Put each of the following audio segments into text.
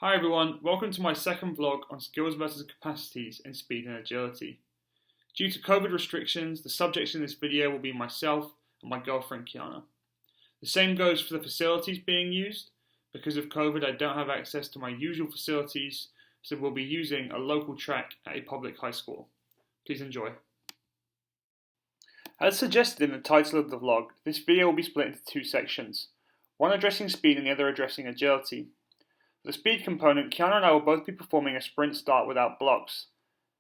Hi everyone, welcome to my second vlog on skills versus capacities in speed and agility. Due to COVID restrictions, the subjects in this video will be myself and my girlfriend Kiana. The same goes for the facilities being used. Because of COVID, I don't have access to my usual facilities, so we'll be using a local track at a public high school. Please enjoy. As suggested in the title of the vlog, this video will be split into two sections, one addressing speed and the other addressing agility. For the speed component, Kiana and I will both be performing a sprint start without blocks.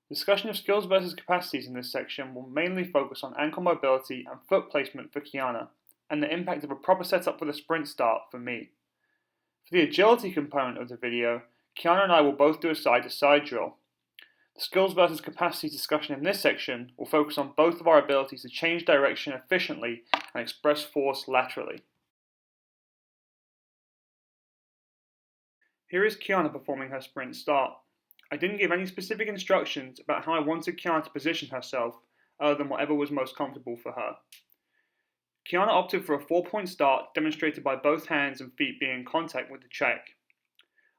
The discussion of skills versus capacities in this section will mainly focus on ankle mobility and foot placement for Kiana, and the impact of a proper setup for the sprint start for me. For the agility component of the video, Kiana and I will both do a side-to-side drill. The skills versus capacities discussion in this section will focus on both of our abilities to change direction efficiently and express force laterally. Here is Kiana performing her sprint start. I didn't give any specific instructions about how I wanted Kiana to position herself, other than whatever was most comfortable for her. Kiana opted for a 4-point start demonstrated by both hands and feet being in contact with the track.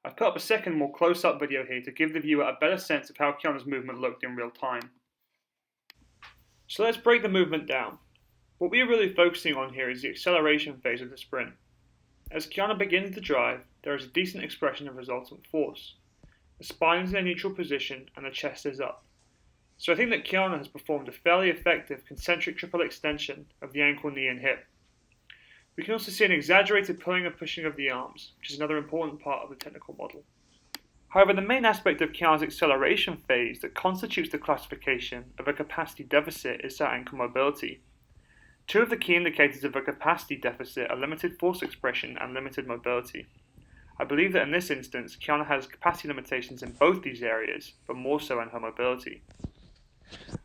I've put up a second more close-up video here to give the viewer a better sense of how Kiana's movement looked in real time. So let's break the movement down. What we are really focusing on here is the acceleration phase of the sprint. As Kiana begins the drive, there is a decent expression of resultant force. The spine is in a neutral position and the chest is up. So I think that Kiana has performed a fairly effective concentric triple extension of the ankle, knee and hip. We can also see an exaggerated pulling and pushing of the arms, which is another important part of the technical model. However, the main aspect of Kiana's acceleration phase that constitutes the classification of a capacity deficit is that ankle mobility. Two of the key indicators of a capacity deficit are limited force expression and limited mobility. I believe that in this instance, Kiana has capacity limitations in both these areas, but more so in her mobility.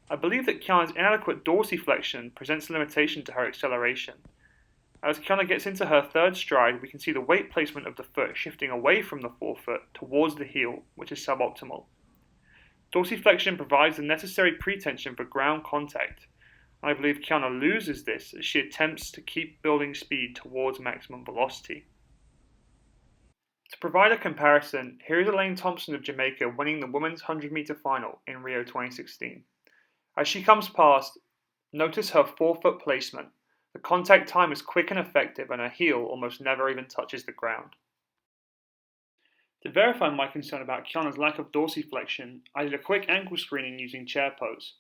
I believe that Kiana's inadequate dorsiflexion presents a limitation to her acceleration. As Kiana gets into her third stride, we can see the weight placement of the foot shifting away from the forefoot towards the heel, which is suboptimal. Dorsiflexion provides the necessary pretension for ground contact. I believe Kiana loses this as she attempts to keep building speed towards maximum velocity. To provide a comparison, here is Elaine Thompson of Jamaica winning the women's 100-meter final in Rio 2016. As she comes past, notice her forefoot placement. The contact time is quick and effective and her heel almost never even touches the ground. To verify my concern about Kiana's lack of dorsiflexion, I did a quick ankle screening using chair pose,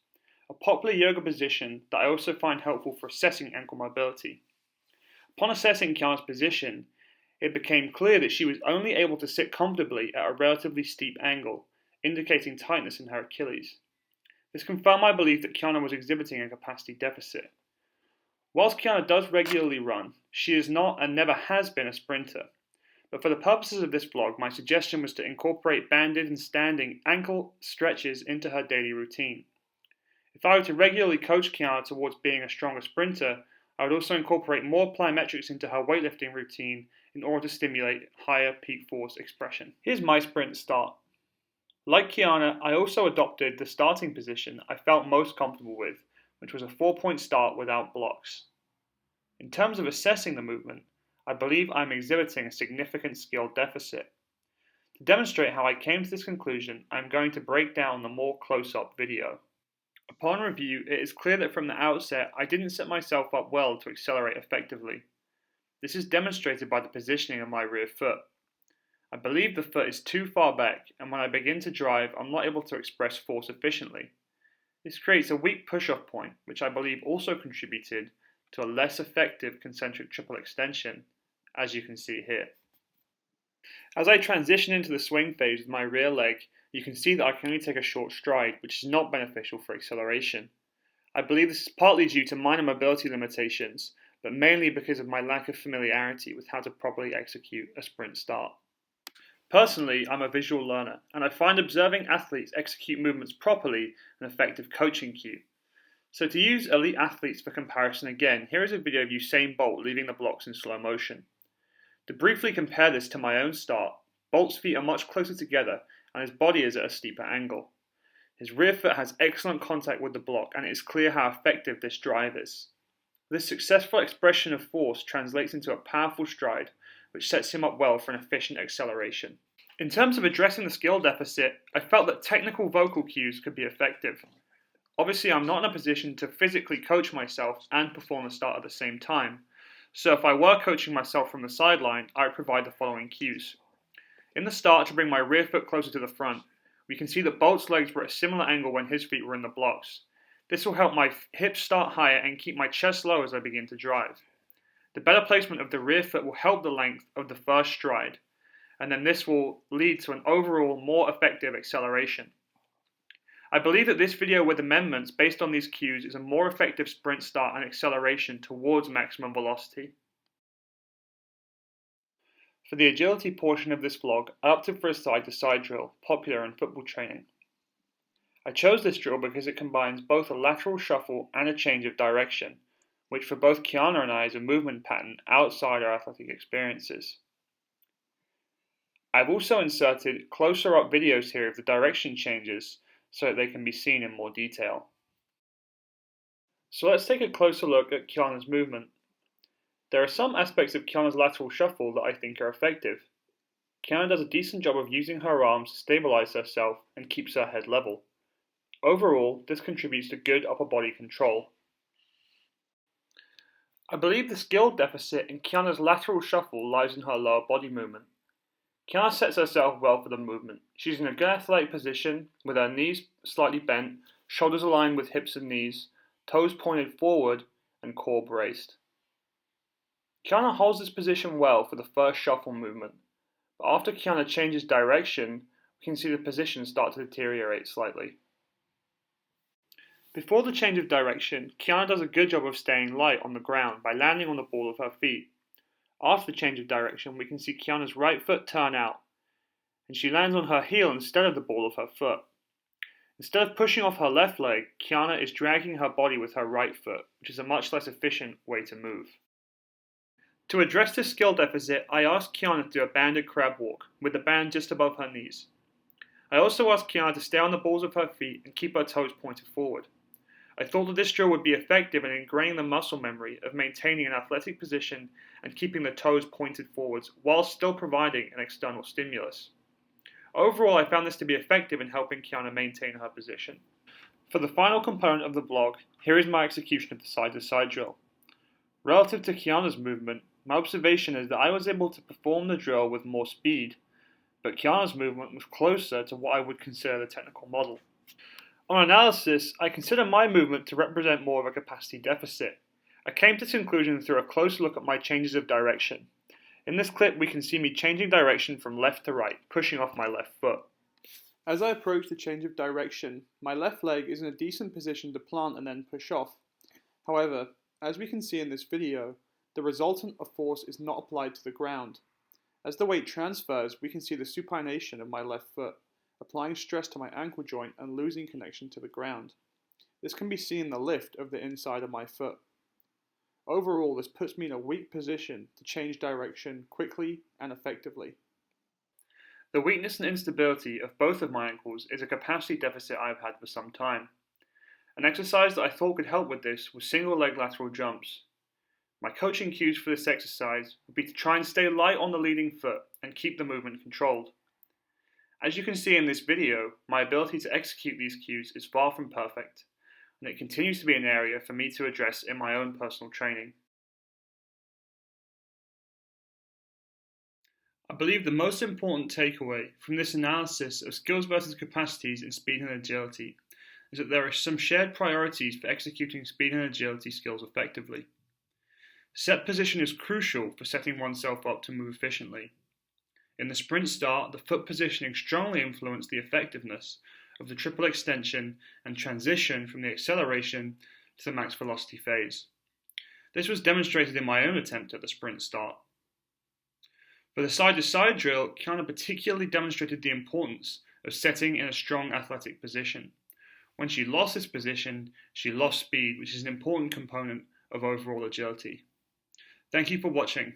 a popular yoga position that I also find helpful for assessing ankle mobility. Upon assessing Kiana's position, it became clear that she was only able to sit comfortably at a relatively steep angle, indicating tightness in her Achilles. This confirmed my belief that Kiana was exhibiting a capacity deficit. Whilst Kiana does regularly run, she is not and never has been a sprinter. But for the purposes of this vlog, my suggestion was to incorporate banded and standing ankle stretches into her daily routine. If I were to regularly coach Kiana towards being a stronger sprinter, I would also incorporate more plyometrics into her weightlifting routine in order to stimulate higher peak force expression. Here's my sprint start. Like Kiana, I also adopted the starting position I felt most comfortable with, which was a 4-point start without blocks. In terms of assessing the movement, I believe I am exhibiting a significant skill deficit. To demonstrate how I came to this conclusion, I am going to break down the more close-up video. Upon review, it is clear that from the outset, I didn't set myself up well to accelerate effectively. This is demonstrated by the positioning of my rear foot. I believe the foot is too far back, and when I begin to drive, I'm not able to express force efficiently. This creates a weak push-off point, which I believe also contributed to a less effective concentric triple extension, as you can see here. As I transition into the swing phase with my rear leg, you can see that I can only take a short stride, which is not beneficial for acceleration. I believe this is partly due to minor mobility limitations, but mainly because of my lack of familiarity with how to properly execute a sprint start. Personally, I'm a visual learner, and I find observing athletes execute movements properly an effective coaching cue. So to use elite athletes for comparison again, here is a video of Usain Bolt leaving the blocks in slow motion. To briefly compare this to my own start, Bolt's feet are much closer together and his body is at a steeper angle. His rear foot has excellent contact with the block and it is clear how effective this drive is. This successful expression of force translates into a powerful stride, which sets him up well for an efficient acceleration. In terms of addressing the skill deficit, I felt that technical vocal cues could be effective. Obviously, I'm not in a position to physically coach myself and perform the start at the same time, so if I were coaching myself from the sideline, I would provide the following cues. In the start, to bring my rear foot closer to the front, we can see that Bolt's legs were at a similar angle when his feet were in the blocks. This will help my hips start higher and keep my chest low as I begin to drive. The better placement of the rear foot will help the length of the first stride, and then this will lead to an overall more effective acceleration. I believe that this video with amendments based on these cues is a more effective sprint start and acceleration towards maximum velocity. For the agility portion of this vlog, I opted for a side-to-side drill, popular in football training. I chose this drill because it combines both a lateral shuffle and a change of direction, which for both Kiana and I is a movement pattern outside our athletic experiences. I've also inserted closer up videos here of the direction changes so that they can be seen in more detail. So let's take a closer look at Kiana's movement. There are some aspects of Kiana's lateral shuffle that I think are effective. Kiana does a decent job of using her arms to stabilize herself and keeps her head level. Overall, this contributes to good upper body control. I believe the skill deficit in Kiana's lateral shuffle lies in her lower body movement. Kiana sets herself well for the movement. She's in a good athletic position, with her knees slightly bent, shoulders aligned with hips and knees, toes pointed forward, and core braced. Kiana holds this position well for the first shuffle movement, but after Kiana changes direction, we can see the position start to deteriorate slightly. Before the change of direction, Kiana does a good job of staying light on the ground by landing on the ball of her feet. After the change of direction, we can see Kiana's right foot turn out, and she lands on her heel instead of the ball of her foot. Instead of pushing off her left leg, Kiana is dragging her body with her right foot, which is a much less efficient way to move. To address this skill deficit, I asked Kiana to do a banded crab walk, with the band just above her knees. I also asked Kiana to stay on the balls of her feet and keep her toes pointed forward. I thought that this drill would be effective in ingraining the muscle memory of maintaining an athletic position and keeping the toes pointed forwards while still providing an external stimulus. Overall, I found this to be effective in helping Kiana maintain her position. For the final component of the vlog, here is my execution of the side-to-side drill. Relative to Kiana's movement, my observation is that I was able to perform the drill with more speed, but Kiana's movement was closer to what I would consider the technical model. On analysis, I consider my movement to represent more of a capacity deficit. I came to this conclusion through a close look at my changes of direction. In this clip, we can see me changing direction from left to right, pushing off my left foot. As I approach the change of direction, my left leg is in a decent position to plant and then push off. However, as we can see in this video, the resultant of force is not applied to the ground. As the weight transfers, we can see the supination of my left foot, applying stress to my ankle joint and losing connection to the ground. This can be seen in the lift of the inside of my foot. Overall, this puts me in a weak position to change direction quickly and effectively. The weakness and instability of both of my ankles is a capacity deficit I have had for some time. An exercise that I thought could help with this was single leg lateral jumps. My coaching cues for this exercise would be to try and stay light on the leading foot and keep the movement controlled. As you can see in this video, my ability to execute these cues is far from perfect, and it continues to be an area for me to address in my own personal training. I believe the most important takeaway from this analysis of skills versus capacities in speed and agility is that there are some shared priorities for executing speed and agility skills effectively. Set position is crucial for setting oneself up to move efficiently. In the sprint start, the foot positioning strongly influenced the effectiveness of the triple extension and transition from the acceleration to the max velocity phase. This was demonstrated in my own attempt at the sprint start. For the side-to-side drill, Kiana particularly demonstrated the importance of setting in a strong athletic position. When she lost this position, she lost speed, which is an important component of overall agility. Thank you for watching.